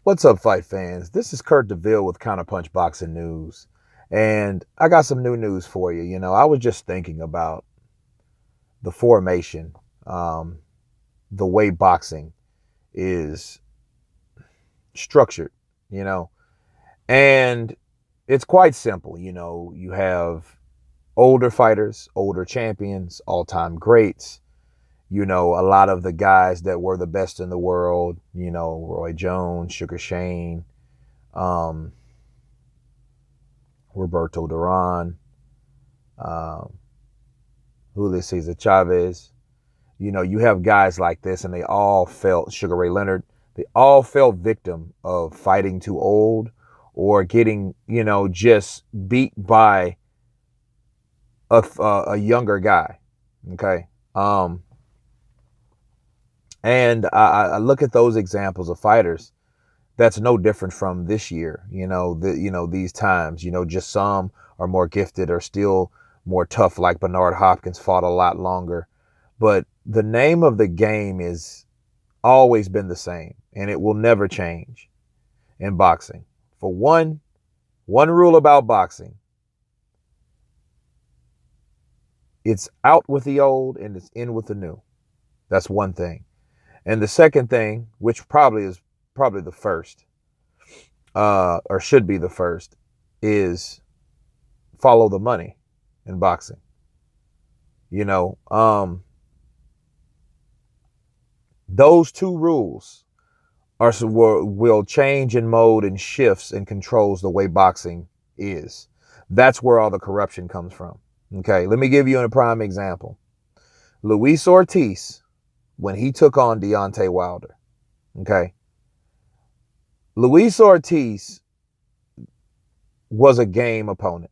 What's up, fight fans? This is Kurt DeVille with Counterpunch Boxing News. And I got some new news for you. I was just thinking about the formation, um, the way boxing is structured, you know, and it's quite simple. You have older fighters, older champions, all time greats. A lot of the guys that were the best in the world, Roy Jones, Sugar Shane, um, Roberto Duran, um, Julio Cesar Chavez. You have guys like this, and they all felt Sugar Ray Leonard. They all fell victim of fighting too old or getting, just beat by a younger guy. Okay. And I look at those examples of fighters. That's no different from this year. These times. Just some are more gifted or still more tough, like Bernard Hopkins fought a lot longer. But the name of the game is always been the same, and it will never change in boxing. For one rule about boxing, it's out with the old and it's in with the new. That's one thing. And the second thing, which probably is the first, or should be the first, is follow the money in boxing. You know, um, those two rules will change in mode and shifts and controls the way boxing is. That's where all the corruption comes from. Okay, let me give you a prime example. Luis Ortiz, when he took on Deontay Wilder, okay, Luis Ortiz was a game opponent.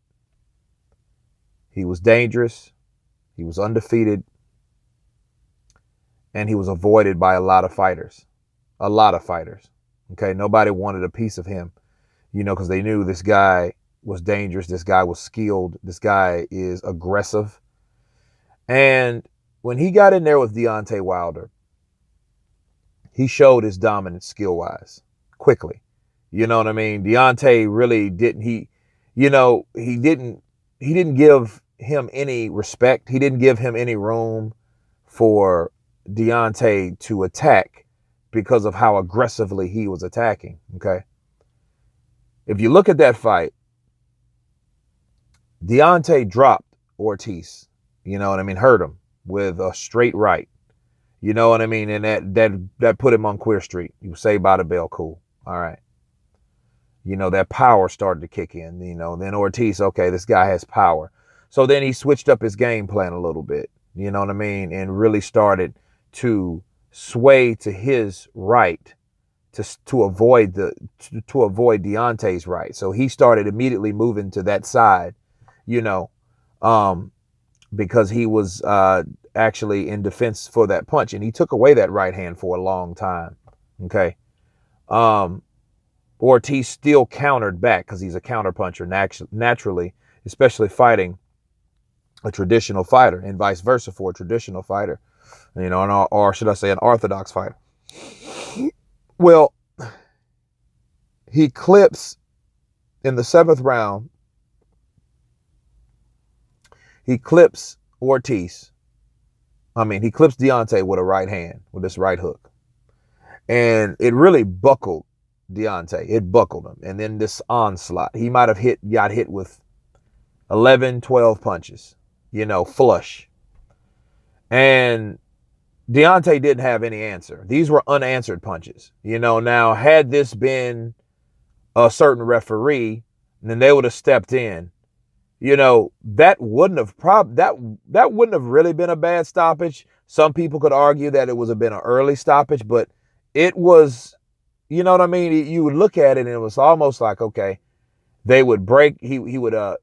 He was dangerous. He was undefeated. And he was avoided by a lot of fighters. A lot of fighters. Okay, nobody wanted a piece of him, because they knew this guy was dangerous. This guy was skilled. This guy is aggressive. And when he got in there with Deontay Wilder, he showed his dominance skill-wise quickly. You know what I mean? Deontay really didn't. He didn't give him any respect. He didn't give him any room for Deontay to attack because of how aggressively he was attacking. Okay. If you look at that fight, Deontay dropped Ortiz. You know what I mean? Hurt him with a straight right. You know what I mean? And that put him on Queer Street. He was saved by the bell. Cool. All right. That power started to kick in. Then Ortiz, okay, this guy has power. So then he switched up his game plan a little bit. You know what I mean? And really started to sway to his right to avoid Deontay's right. So he started immediately moving to that side, you know, um, because he was actually in defense for that punch, and he took away that right hand for a long time. Okay. Ortiz still countered back because he's a counterpuncher naturally, especially fighting a traditional fighter, and vice versa for a traditional fighter, or should I say an orthodox fighter. Well, he clips in the seventh round. He clips Ortiz. He clips Deontay with a right hand, with this right hook. And it really buckled Deontay. It buckled him. And then this onslaught, he might have got hit with 11, 12 punches, flush. And Deontay didn't have any answer. These were unanswered punches. Now had this been a certain referee, then they would have stepped in. That wouldn't have that wouldn't have really been a bad stoppage. Some people could argue that it was been an early stoppage, but it was, you know what I mean? You would look at it and it was almost like, okay, they would break. He would the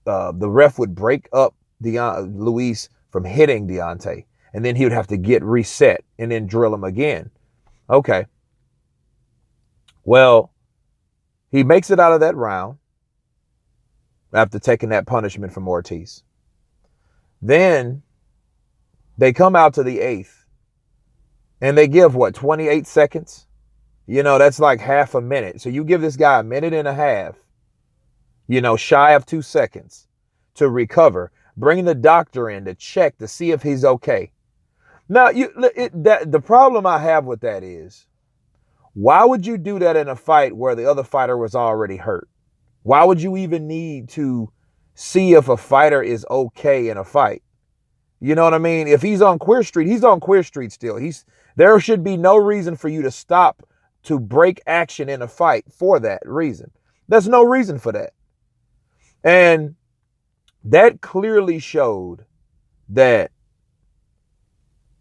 ref would break up Luis from hitting Deontay, and then he would have to get reset and then drill him again. Okay. Well, he makes it out of that round after taking that punishment from Ortiz. Then they come out to the eighth, and they give 28 seconds, That's like half a minute. So you give this guy a minute and a half, shy of 2 seconds to recover. Bring the doctor in to check to see if he's okay. Now, the problem I have with that is, why would you do that in a fight where the other fighter was already hurt? Why would you even need to see if a fighter is okay in a fight? You know what I mean? If he's on Queer Street, he's on Queer Street still. There should be no reason for you to stop to break action in a fight for that reason. There's no reason for that. And that clearly showed that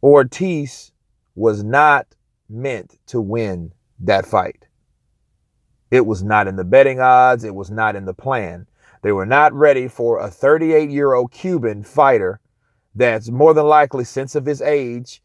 Ortiz was not meant to win that fight. It was not in the betting odds. It was not in the plan. They were not ready for a 38-year-old Cuban fighter that's more than likely, since of his age,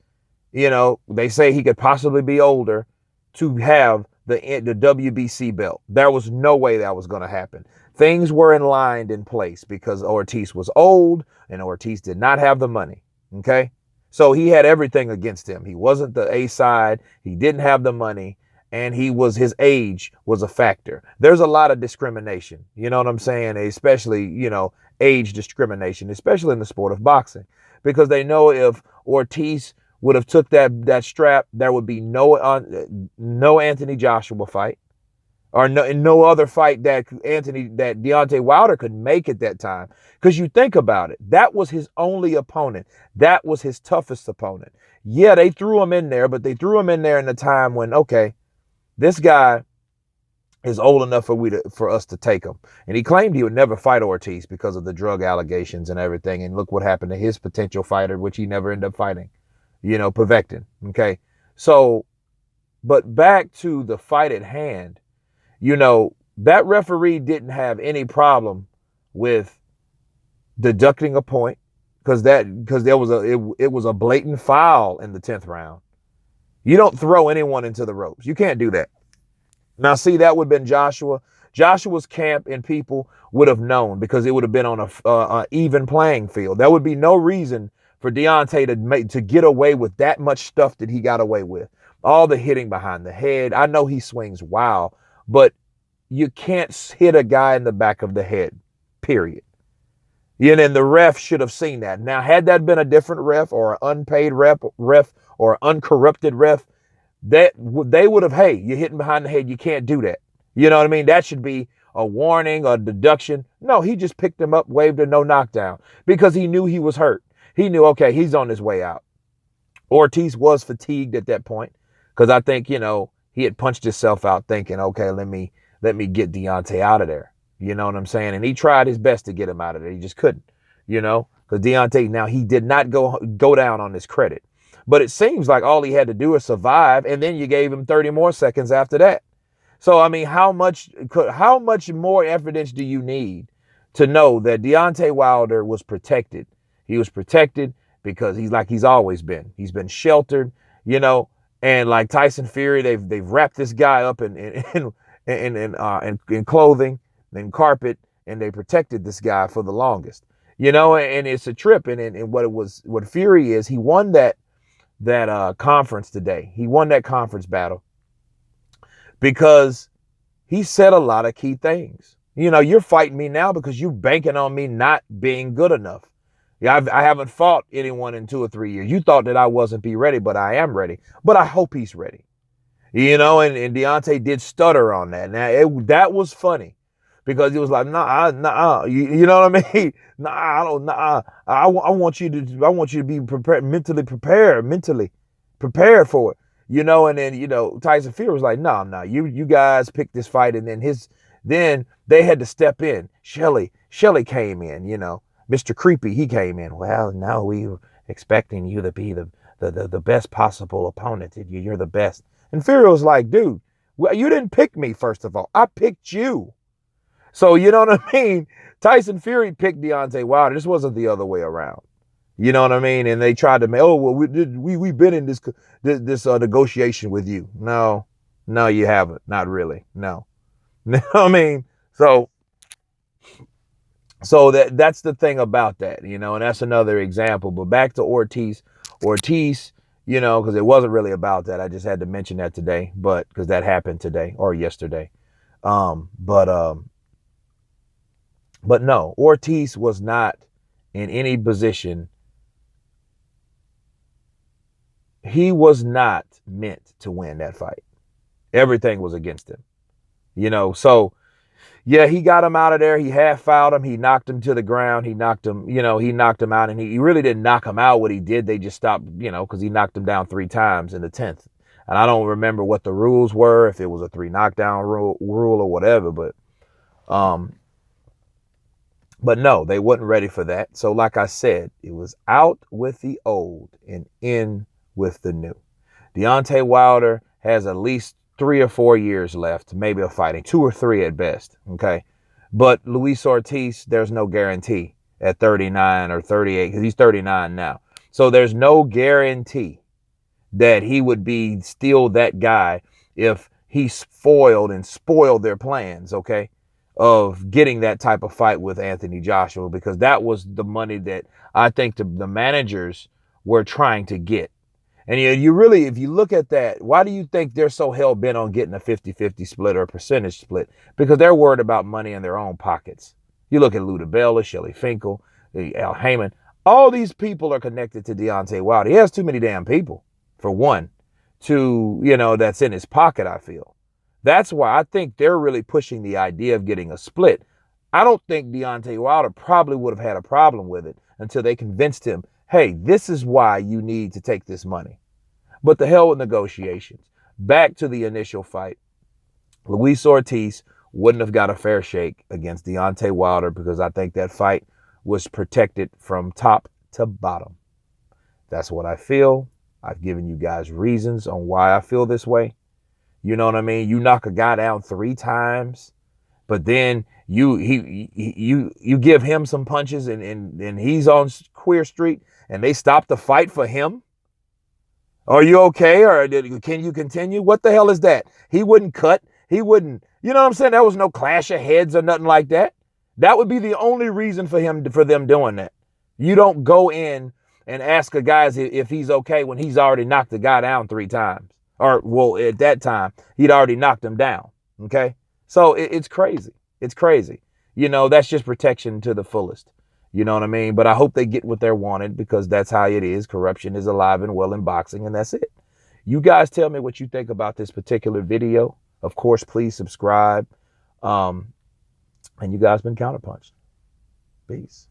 they say he could possibly be older, to have the WBC belt. There was no way that was going to happen. Things were in place because Ortiz was old and Ortiz did not have the money. Okay? So he had everything against him. He wasn't the A side. He didn't have the money. And his age was a factor. There's a lot of discrimination. You know what I'm saying? Especially, age discrimination, especially in the sport of boxing. Because they know if Ortiz would have took that strap, there would be no Anthony Joshua fight, or no other fight that Deontay Wilder could make at that time. Because you think about it, that was his only opponent. That was his toughest opponent. Yeah, they threw him in there, but they threw him in there in a time when, okay, this guy is old enough for us to take him. And he claimed he would never fight Ortiz because of the drug allegations and everything. And look what happened to his potential fighter, which he never ended up fighting, Pavectin. Okay. So, but back to the fight at hand, that referee didn't have any problem with deducting a point because it was a blatant foul in the 10th round. You don't throw anyone into the ropes. You can't do that. Now, see, that would have been Joshua. Joshua's camp and people would have known because it would have been on a even playing field. There would be no reason for Deontay to get away with that much stuff that he got away with. All the hitting behind the head. I know he swings wild, but you can't hit a guy in the back of the head, period. And the ref should have seen that. Now, had that been a different ref or an unpaid ref or uncorrupted ref, that they would have, hey, you're hitting behind the head. You can't do that. You know what I mean? That should be a warning or deduction. No, he just picked him up, waved a no knockdown because he knew he was hurt. He knew, okay, he's on his way out. Ortiz was fatigued at that point because I think, he had punched himself out thinking, okay, let me get Deontay out of there. You know what I'm saying? And he tried his best to get him out of there. He just couldn't, because Deontay, now he did not go down on his credit. But it seems like all he had to do is survive, and then you gave him 30 more seconds after that. So, I mean, how much more evidence do you need to know that Deontay Wilder was protected? He was protected because he's always been. He's been sheltered, and like Tyson Fury, they've wrapped this guy up in clothing and carpet, and they protected this guy for the longest, and it's a trip. And what Fury is, he won that conference today. He won that conference battle because he said a lot of key things. You're fighting me now because you're banking on me not being good enough. Yeah, I haven't fought anyone in 2 or 3 years. You thought that I wasn't ready, but I am ready. But I hope he's ready. And Deontay did stutter on that. Now, that was funny because it was like, nah, you know what I mean? I want you to be prepared, mentally prepared for it, and then, Tyson Fury was like, no, you guys picked this fight. And then they had to step in. Shelly came in, Mr. Creepy, he came in. Well, no, we were expecting you to be the best possible opponent. You're the best. And Fury was like, dude, well, you didn't pick me, first of all. I picked you. So, you know what I mean? Tyson Fury picked Deontay Wilder. This wasn't the other way around. You know what I mean? And they tried to make, we've been in this negotiation with you. No, you haven't. Not really. No. I mean, so that's the thing about that, and that's another example. But back to Ortiz. Ortiz, you know, because it wasn't really about that. I just had to mention that today, but because that happened today or yesterday. Um, but um, but no, Ortiz was not in any position. He was not meant to win that fight. Everything was against him, you know. So yeah, he got him out of there. He half fouled him. He knocked him to the ground. He knocked him, you know, he knocked him out, and he really didn't knock him out. What he did, they just stopped, you know, because he knocked him down 3 times in the 10th. And I don't remember what the rules were, if it was a 3 knockdown rule or whatever, um, but no, they wasn't ready for that. So like I said, it was out with the old and in with the new. Deontay Wilder has at least 3 or 4 years left, maybe of fighting, 2 or 3 at best. Okay. But Luis Ortiz, there's no guarantee at 39 or 38, because he's 39 now. So there's no guarantee that he would be still that guy if he foiled and spoiled their plans, okay, of getting that type of fight with Anthony Joshua, because that was the money that I think the managers were trying to get. And you really, if you look at that, why do you think they're so hell-bent on getting a 50-50 split or a percentage split? Because they're worried about money in their own pockets. You look at Luda Bella, Shelly Finkel, Al Heyman. All these people are connected to Deontay Wilder. He has too many damn people, for one, to, you know, that's in his pocket, I feel. That's why I think they're really pushing the idea of getting a split. I don't think Deontay Wilder probably would have had a problem with it until they convinced him, hey, this is why you need to take this money. But the hell with negotiations. Back to the initial fight. Luis Ortiz wouldn't have got a fair shake against Deontay Wilder, because I think that fight was protected from top to bottom. That's what I feel. I've given you guys reasons on why I feel this way. You know what I mean? You knock a guy down 3 times, but then you give him some punches, and he's on Queer Street, and they stop the fight for him. Are you okay? Or can you continue? What the hell is that? He wouldn't cut. He wouldn't, you know what I'm saying? There was no clash of heads or nothing like that. That would be the only reason for them doing that. You don't go in and ask a guy if he's okay when he's already knocked the guy down 3 times. Or, well, at that time, he'd already knocked him down. Okay? So it's crazy. It's crazy. You know, that's just protection to the fullest. You know what I mean? But I hope they get what they're wanted, because that's how it is. Corruption is alive and well in boxing, and that's it. You guys tell me what you think about this particular video. Of course, please subscribe. And you guys been Counterpunched. Peace.